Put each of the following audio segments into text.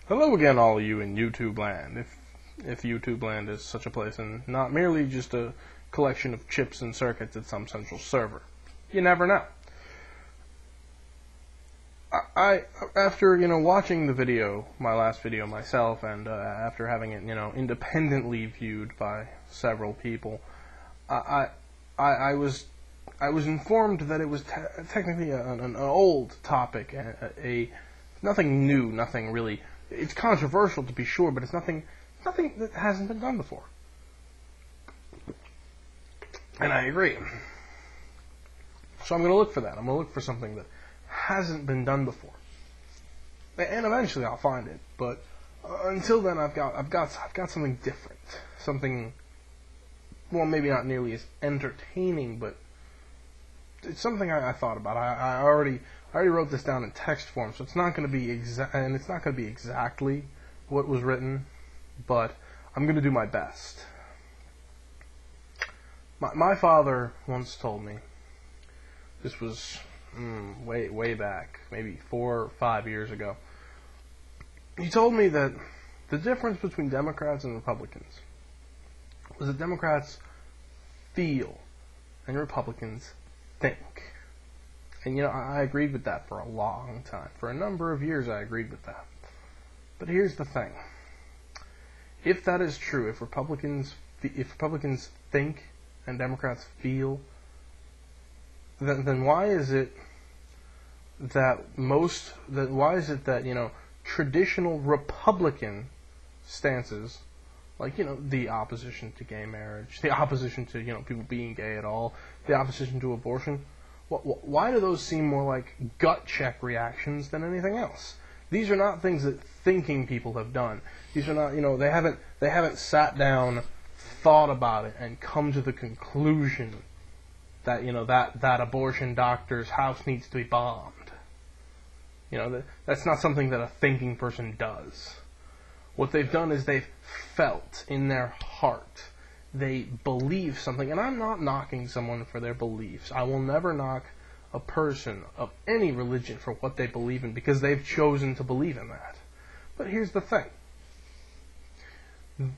Hello again, all of you in YouTube land, if YouTube land is such a place and not merely just a collection of chips and circuits at some central server. You never know. I after watching the video, my last video myself, and after having it independently viewed by several people, I was informed that it was technically an old topic, a nothing new, nothing really. It's controversial to be sure, but it's nothing that hasn't been done before. And I agree. So I'm going to look for that. I'm going to look for something that hasn't been done before. And eventually I'll find it. But until then, I've got something different. Something, well, maybe not nearly as entertaining, but it's something I thought about. I already wrote this down in text form, so it's not going to be exactly what was written, but I'm going to do my best. My father once told me, this was way back, maybe 4 or 5 years ago. He told me that the difference between Democrats and Republicans was that Democrats feel and Republicans think. And I agreed with that for a long time. For a number of years I agreed with that. But here's the thing. If that is true, if Republicans think and Democrats feel, then why is it that traditional Republican stances, like the opposition to gay marriage, the opposition to people being gay at all, the opposition to abortion, why do those seem more like gut check reactions than anything else? These are not things that thinking people have done. These are not, they haven't sat down, thought about it, and come to the conclusion that that abortion doctor's house needs to be bombed. That's not something that a thinking person does. What they've done is they've felt in their heart. They believe something, and I'm not knocking someone for their beliefs. I will never knock a person of any religion for what they believe in, because they've chosen to believe in that. But here's the thing.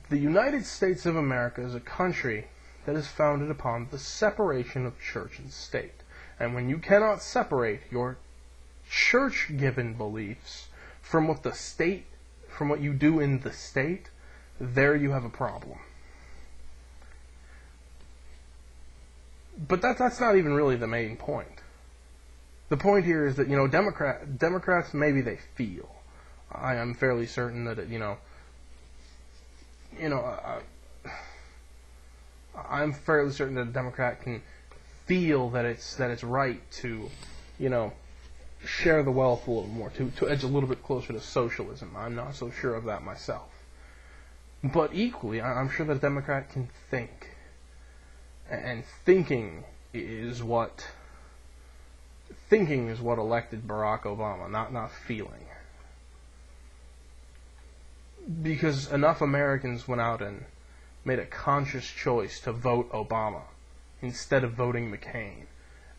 The United States of America is a country that is founded upon the separation of church and state. And when you cannot separate your church-given beliefs from what you do in the state, there you have a problem. But that's not even really the main point. The point here is that Democrats, maybe they feel. I am fairly certain that I'm fairly certain that a Democrat can feel that it's right to share the wealth a little more, to edge a little bit closer to socialism. I'm not so sure of that myself. But equally, I'm sure that a Democrat can think. And thinking is what elected Barack Obama, not feeling. Because enough Americans went out and made a conscious choice to vote Obama instead of voting McCain.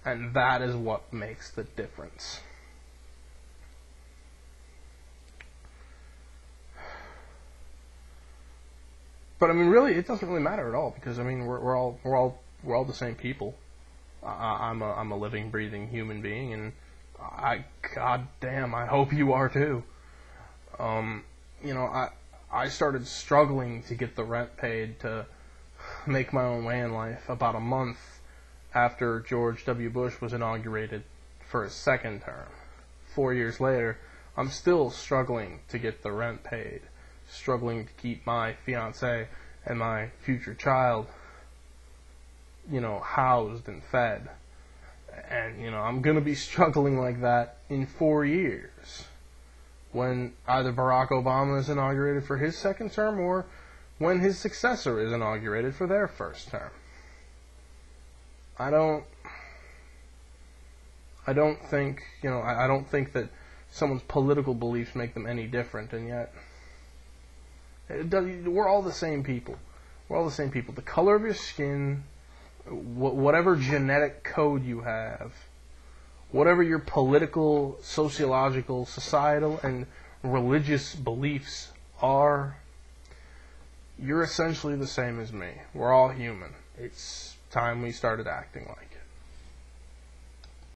And that is what makes the difference. But really, it doesn't really matter at all, because we're all the same people. I'm a living, breathing human being, and goddamn, I hope you are too. I started struggling to get the rent paid to make my own way in life about a month after George W. Bush was inaugurated for his second term. 4 years later, I'm still struggling to get the rent paid. Struggling to keep my fiancée and my future child, housed and fed. And, I'm going to be struggling like that in 4 years, when either Barack Obama is inaugurated for his second term, or when his successor is inaugurated for their first term. I don't think that someone's political beliefs make them any different, and yet we're all the same people. We're all the same people. The color of your skin, whatever genetic code you have, whatever your political, sociological, societal, and religious beliefs are, you're essentially the same as me. We're all human. It's time we started acting like it.